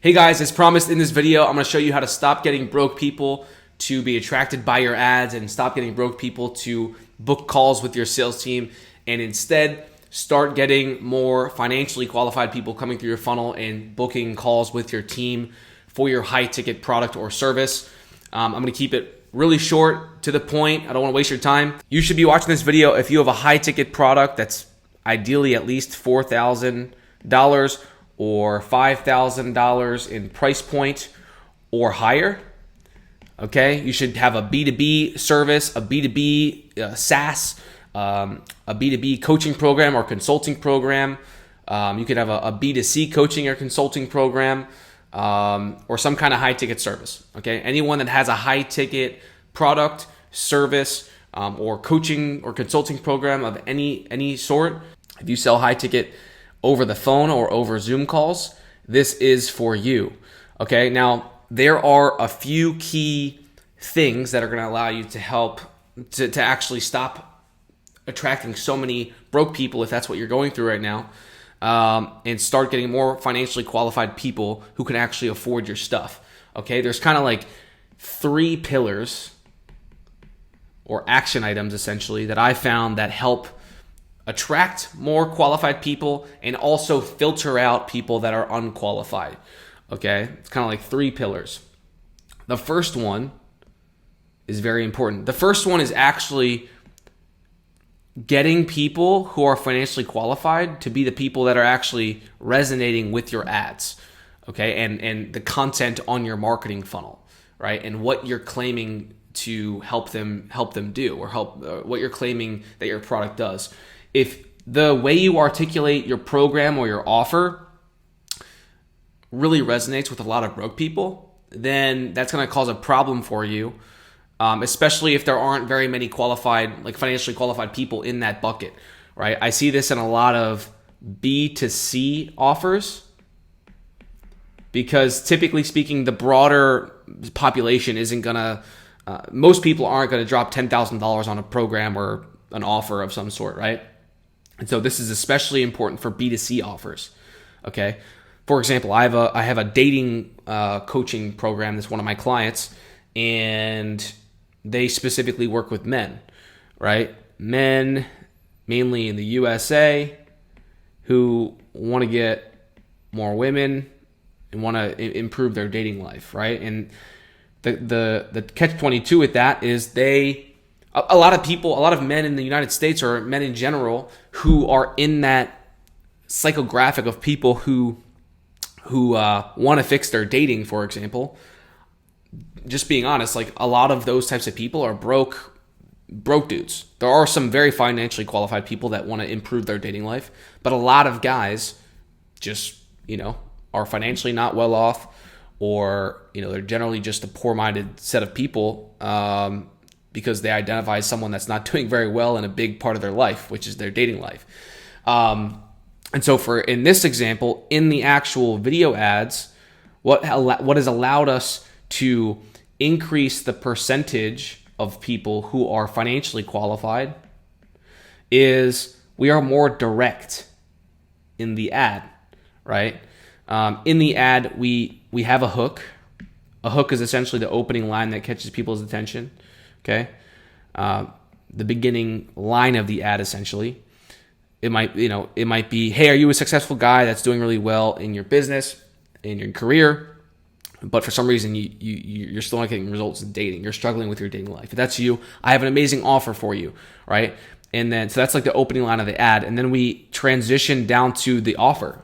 Hey guys, as promised in this video, I'm going to show you how to stop getting broke people to be attracted by your ads and stop getting broke people to book calls with your sales team, and instead start getting more financially qualified people coming through your funnel and booking calls with your team for your high ticket product or service. I'm going to keep it really short, to the point. I don't want to waste your time. You should be watching this video if you have a high ticket product that's ideally at least $4,000 or $5,000 in price point or higher. Okay, you should have a B2B service, a B2B SaaS, a B2B coaching program or consulting program. You could have a B2C coaching or consulting program, or some kind of high ticket service. Okay, anyone that has a high ticket product, service, or coaching or consulting program of any sort. If you sell high ticket over the phone or over Zoom calls, this is for you. Okay, now there are a few key things that are going to allow you to help to actually stop attracting so many broke people, if that's what you're going through right now, and start getting more financially qualified people who can actually afford your stuff. Okay, there's kind of like 3 pillars or action items essentially that I found that help attract more qualified people and also filter out people that are unqualified. Okay, it's kind of like 3 pillars. The first one is very important. The first one is actually getting people who are financially qualified to be the people that are actually resonating with your ads, okay, and the content on your marketing funnel, right, and what you're claiming to help them do, or what you're claiming that your product does. If the way you articulate your program or your offer really resonates with a lot of broke people, then that's going to cause a problem for you, especially if there aren't very many qualified, like financially qualified people in that bucket, right? I see this in a lot of B2C offers, because typically speaking, the broader population isn't going to, most people aren't going to drop $10,000 on a program or an offer of some sort, right? And so this is especially important for B2C offers. Okay, for example, I have a dating coaching program that's one of my clients, and they specifically work with men, right? Men, mainly in the USA, who want to get more women and want to improve their dating life, right? And the catch-22 with that is a lot of men in the United States, or men in general, who are in that psychographic of people who want to fix their dating, for example. Just being honest, like a lot of those types of people are broke dudes. There are some very financially qualified people that want to improve their dating life, but a lot of guys just, are financially not well off, or, they're generally just a poor-minded set of people, because they identify as someone that's not doing very well in a big part of their life, which is their dating life. And so in this example, in the actual video ads, what has allowed us to increase the percentage of people who are financially qualified is we are more direct in the ad, right? In the ad, we have a hook. A hook is essentially the opening line that catches people's attention. Okay, the beginning line of the ad, essentially, it might be, hey, are you a successful guy that's doing really well in your business, in your career, but for some reason you're still not getting results in dating. You're struggling with your dating life. If that's you, I have an amazing offer for you, right? And then so that's like the opening line of the ad, and then we transition down to the offer,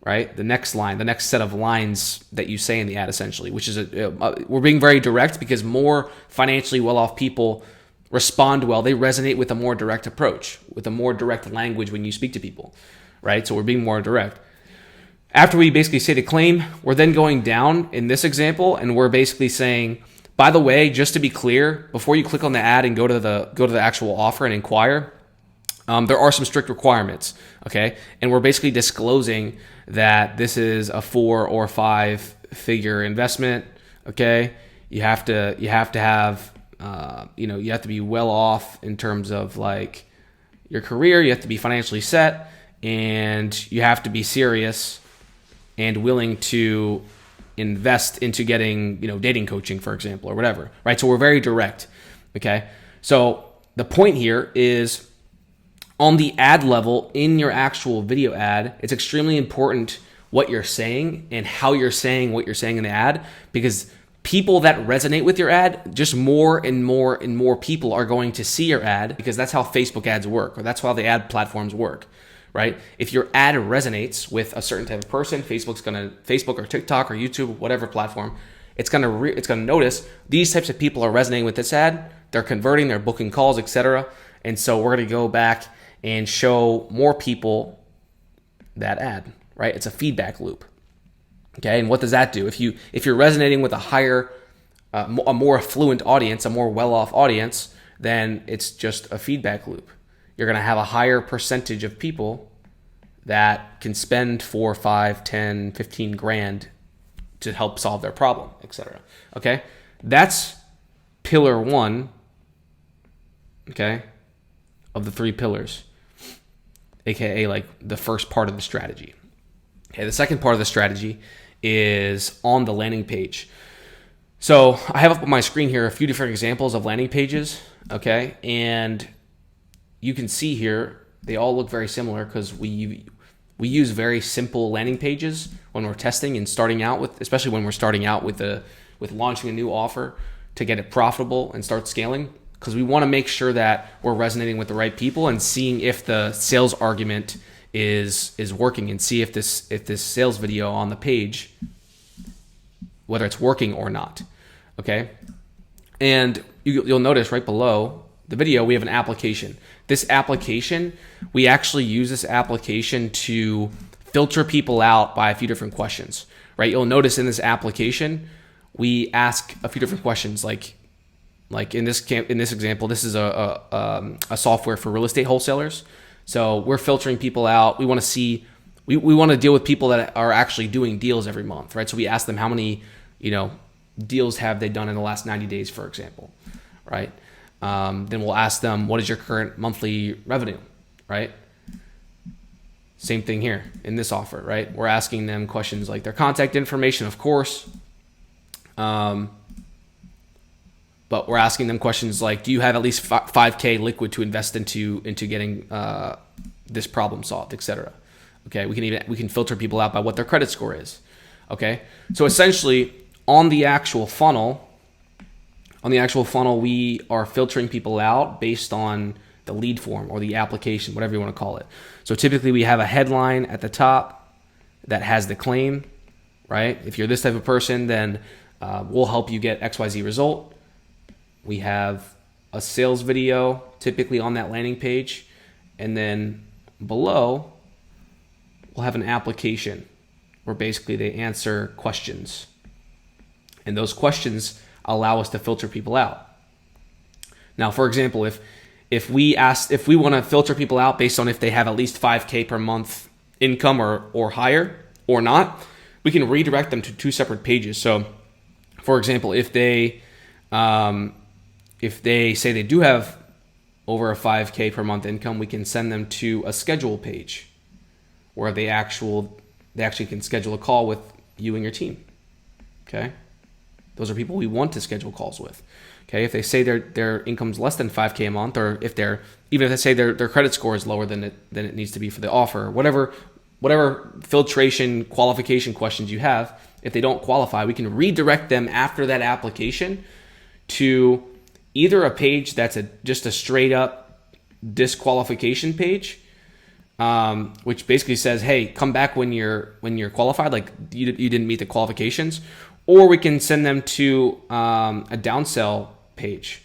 right? The next line, the next set of lines that you say in the ad, essentially, which is we're being very direct, because more financially well-off people respond well. They resonate with a more direct approach, with a more direct language when you speak to people, right? So we're being more direct. After we basically say the claim, we're then going down in this example, and we're basically saying, by the way, just to be clear, before you click on the ad and go to the actual offer and inquire, there are some strict requirements, okay? And we're basically disclosing that this is a 4 or 5 figure investment, okay? You have to have, you have to be well off in terms of like your career. You have to be financially set, and you have to be serious, and willing to invest into getting, dating coaching, for example, or whatever, right? So we're very direct, okay? So the point here is on the ad level in your actual video ad, it's extremely important what you're saying and how you're saying what you're saying in the ad, because people that resonate with your ad, just more and more and more people are going to see your ad, because that's how Facebook ads work, or that's how the ad platforms work, right? If your ad resonates with a certain type of person, Facebook or TikTok or YouTube, whatever platform, it's gonna notice these types of people are resonating with this ad. They're converting, they're booking calls, etc. And so we're gonna go back and show more people that ad, right? It's a feedback loop. Okay, and what does that do? If you're resonating with a more affluent audience, a more well-off audience, then it's just a feedback loop. You're going to have a higher percentage of people that can spend 4, 5, 10, 15 grand to help solve their problem, etc. Okay, that's pillar 1. Okay, of the 3 pillars, aka like the first part of the strategy. Okay, the second part of the strategy is on the landing page. So I have up on my screen here a few different examples of landing pages, okay? And you can see here, they all look very similar because we use very simple landing pages when we're testing and starting out with, especially when we're starting out with launching a new offer to get it profitable and start scaling, because we want to make sure that we're resonating with the right people and seeing if the sales argument is working, and see if this sales video on the page, whether it's working or not. Okay, and you'll notice right below the video we have an application. This application, we actually use this application to filter people out by a few different questions, right? You'll notice in this application we ask a few different questions, like in this example, this is a software for real estate wholesalers. So we're filtering people out. We want to see, we want to deal with people that are actually doing deals every month, right? So we ask them how many, deals have they done in the last 90 days, for example, right? Then we'll ask them, what is your current monthly revenue, right? Same thing here in this offer, right? We're asking them questions like their contact information, of course. But we're asking them questions like, do you have at least 5K liquid to invest into getting this problem solved, etc. Okay, we can filter people out by what their credit score is. Okay, so essentially on the actual funnel, we are filtering people out based on the lead form or the application, whatever you want to call it. So typically we have a headline at the top that has the claim, right? If you're this type of person, then we'll help you get XYZ result. We have a sales video typically on that landing page, and then below we'll have an application where basically they answer questions, and those questions allow us to filter people out. Now, for example, if we want to filter people out based on if they have at least 5K per month income or higher or not, we can redirect them to 2 separate pages. So, for example, if they say they do have over a 5K per month income, we can send them to a schedule page where they actually can schedule a call with you and your team. Okay, those are people we want to schedule calls with. Okay, if they say their income's less than 5K a month, or if they say their credit score is lower than it needs to be for the offer, whatever filtration qualification questions you have, if they don't qualify, we can redirect them after that application to either a page that's just a straight up disqualification page, which basically says, hey, come back when you're qualified, like you didn't meet the qualifications, or we can send them to a downsell page.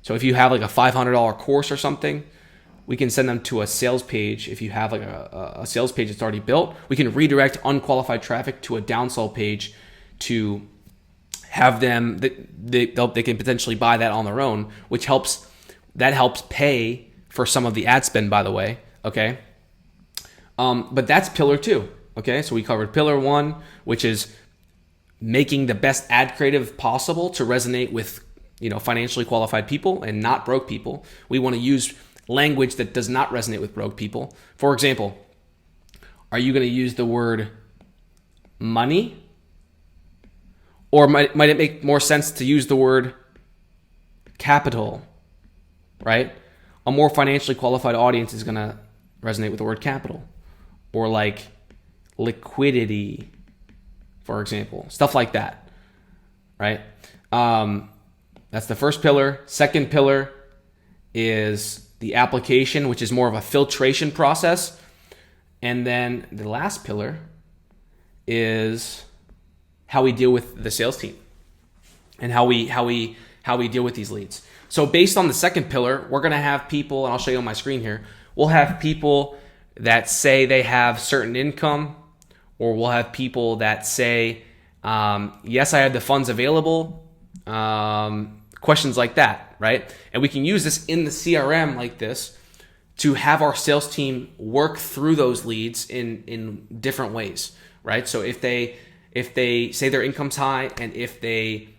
So if you have like a $500 course or something, we can send them to a sales page. If you have like a sales page that's already built, we can redirect unqualified traffic to a downsell page to have them, they can potentially buy that on their own, which helps pay for some of the ad spend, by the way. Okay. But that's pillar 2. Okay. So we covered pillar 1, which is making the best ad creative possible to resonate with, financially qualified people and not broke people. We want to use language that does not resonate with broke people. For example, are you going to use the word money? Or might it make more sense to use the word capital, right? A more financially qualified audience is going to resonate with the word capital, or like liquidity, for example, stuff like that, right? That's the first pillar. Second pillar is the application, which is more of a filtration process. And then the last pillar is how we deal with the sales team and how we deal with these leads. So based on the second pillar, we're going to have people, and I'll show you on my screen here, we'll have people that say they have certain income, or we'll have people that say, yes, I have the funds available, questions like that, right? And we can use this in the CRM like this to have our sales team work through those leads in different ways, right? So if they say their income's high, and if they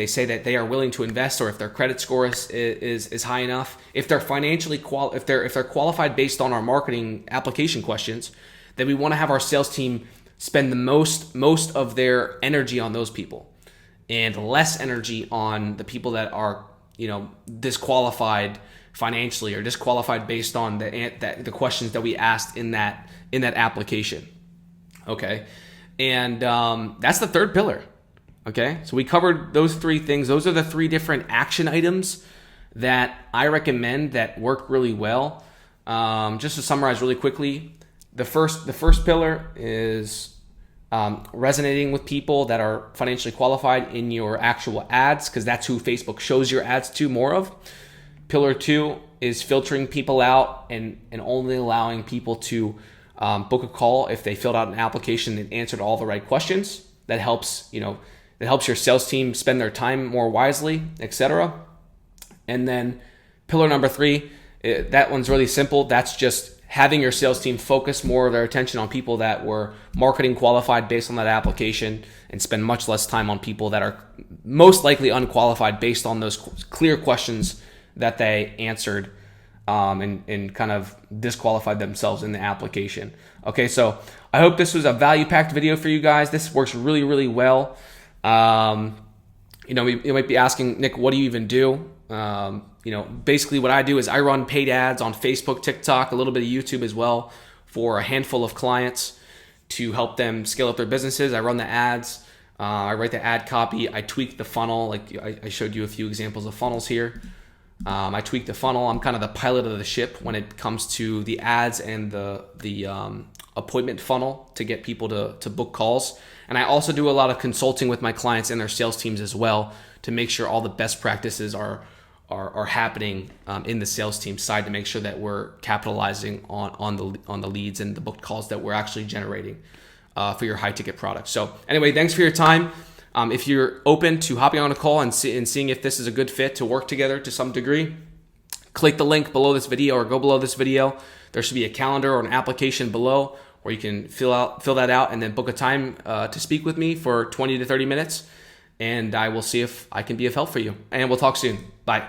say that they are willing to invest, or if their credit score is high enough, if they're financially if they're qualified based on our marketing application questions, then we want to have our sales team spend the most of their energy on those people, and less energy on the people that are, disqualified financially, or disqualified based on the questions that we asked in that application. Okay, and that's the third pillar. Okay, so we covered those three things. Those are the three different action items that I recommend that work really well. Just to summarize really quickly, the first pillar is resonating with people that are financially qualified in your actual ads, because that's who Facebook shows your ads to more of. Pillar 2 is filtering people out and only allowing people to book a call if they filled out an application and answered all the right questions. That helps your sales team spend their time more wisely, etc. And then pillar number 3, that one's really simple. That's just having your sales team focus more of their attention on people that were marketing qualified based on that application, and spend much less time on people that are most likely unqualified based on those clear questions that they answered, and kind of disqualified themselves in the application. Okay, so I hope this was a value-packed video for you guys. This works really, really well. You might be asking, Nick, what do you even do? Basically what I do is I run paid ads on Facebook, TikTok, a little bit of YouTube as well, for a handful of clients to help them scale up their businesses. I run the ads, I write the ad copy, I tweak the funnel. Like I showed you a few examples of funnels here. I tweak the funnel. I'm kind of the pilot of the ship when it comes to the ads and the appointment funnel to get people to book calls. And I also do a lot of consulting with my clients and their sales teams as well, to make sure all the best practices are happening in the sales team side, to make sure that we're capitalizing on the leads and the booked calls that we're actually generating for your high ticket products. So anyway, thanks for your time. If you're open to hopping on a call and seeing if this is a good fit to work together to some degree, click the link below this video, or go below this video. There should be a calendar or an application below where you can fill that out, and then book a time to speak with me for 20 to 30 minutes. And I will see if I can be of help for you. And we'll talk soon. Bye.